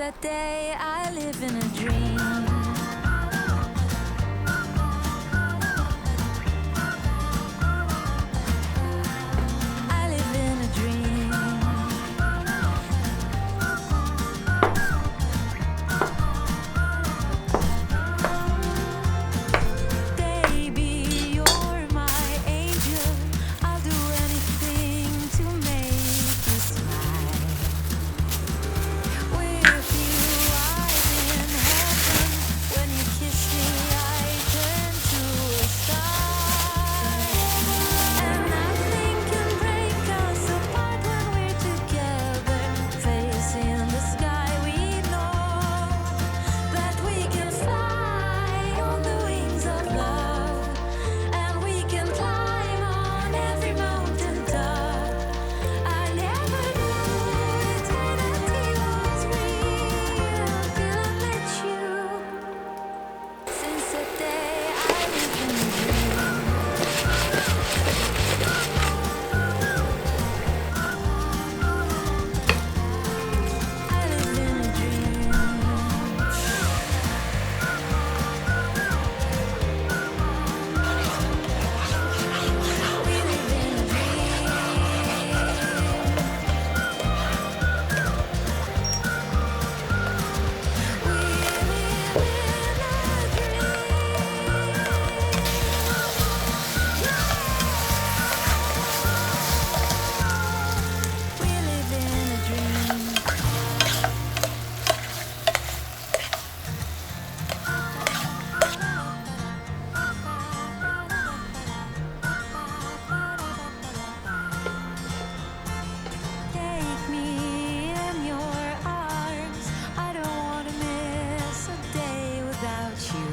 that day I live in a dream. I live in a dream. Baby, you're my angel. I'll do anything to make you smile. With you, I'm in heaven. When you kiss me, I turn to a star. And nothing can break us apart when we're together. Facing the sky, we know that we can fly on the wings of love. And we can climb on every mountain top. I never knew eternity was real till I met you. Since that day I live in a dream. I live in a dream. We live in a dream. We live in a dream. Take me in your arms. I don't want to miss a day without you.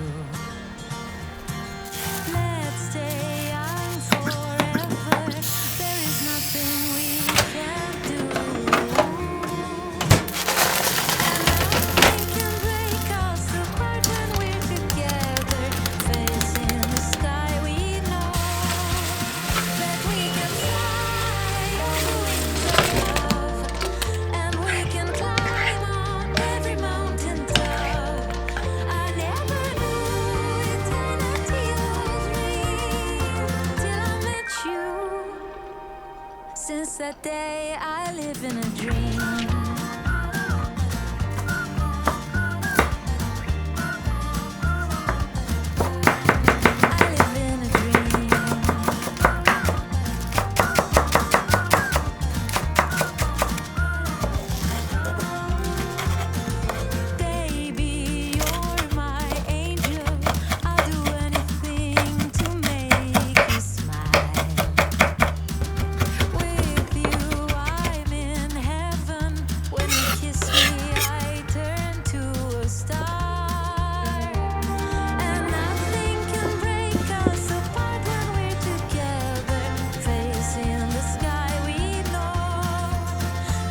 Let's stay young forever. There is nothing we can't do. And nothing can break us apart when we're together. Facing the sky, we know that we can fly on the wings of love. And we can climb on every mountain top. I never knew eternity was real till I met you. Since that day I live in a dream. I live in a dream. Baby, you're my angel. I'll do anything to make you smile. With you, I'm in heaven. When you kiss me, I turn to a star. And nothing can break us apart when we're together. Facing the sky, we know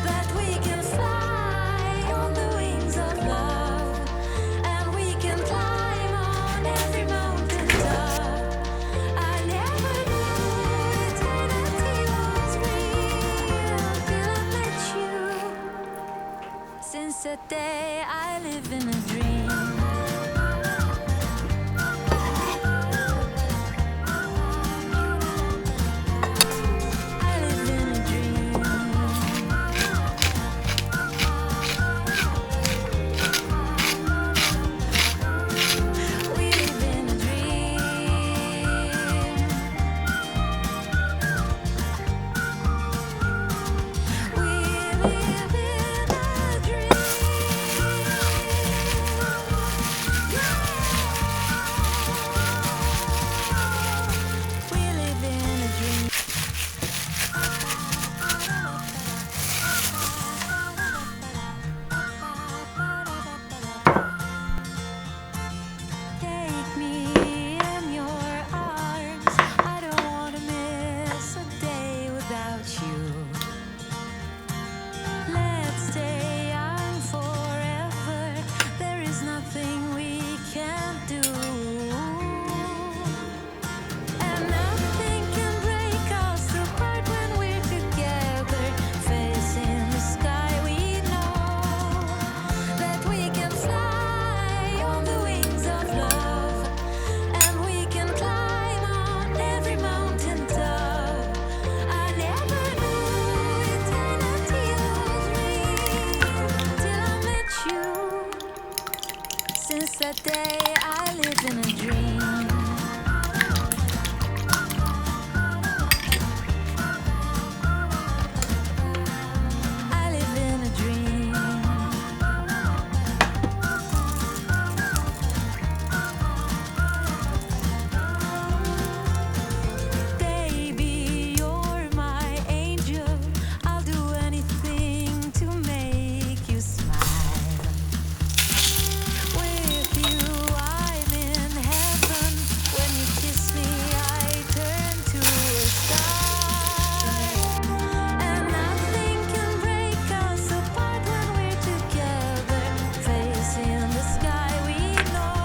that we can fly on the wings of love. And we can climb on every mountain top. I never knew eternity was real till I met you. Since that day I live in a dream. I live in a dream. We live in a dream. We live in a dream. that day I live in a dream. I live in a dream. Baby, you're my angel. I'll do anything to make you smile. With you, I'm in heaven. When you kiss me, I turn to a star. And nothing can break us apart when we're together. Facing the sky, we know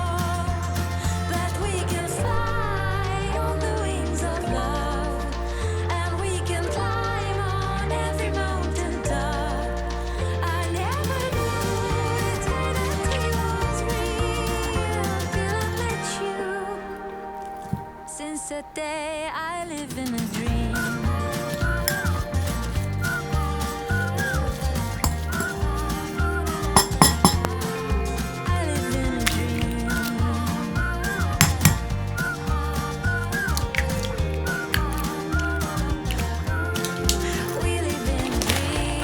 that we can fly on the wings of love. And we can climb on every mountain top. I never knew eternity was real till I met you. Since that day, I live in a dream. I live in a dream. We live in a dream.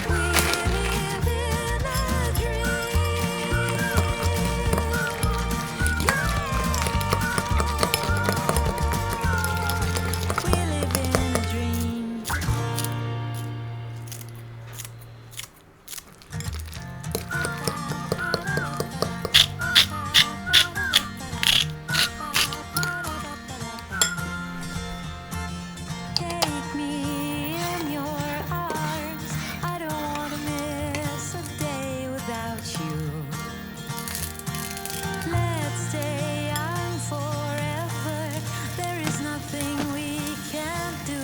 We live in a dream. We live in a dream. Take me in your arms. I don't want to miss a day without you. Let's stay young forever. There is nothing we can't do.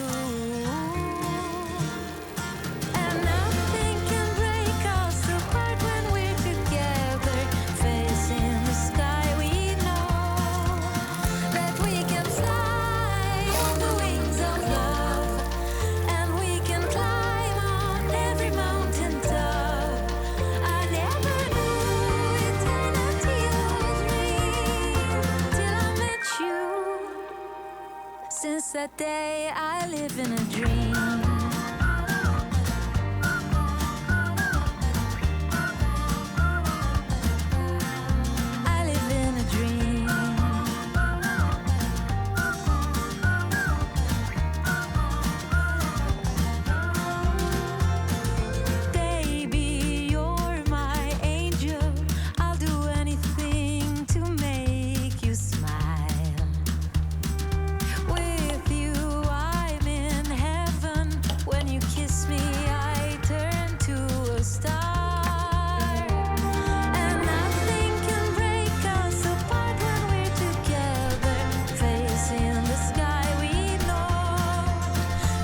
And nothing can break us apart when we're together. Facing the sky, we know that we can fly on the wings of love. And we can climb on every mountain top. I never knew eternity was real till I met you. Since that day, I live in a dream. I live in a dream. Baby, you're my angel. I'll do anything to make you smile. With you, I'm in heaven. When you kiss me, I turn to a star. And nothing can break us apart when we're together. Facing the sky, we know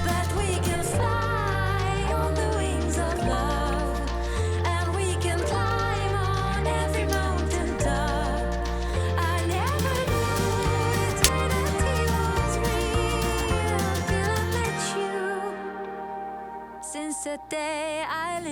that we can fly on the wings of love. And we can climb on every mountain top. I never knew eternity was real till I met you. Since that day, I live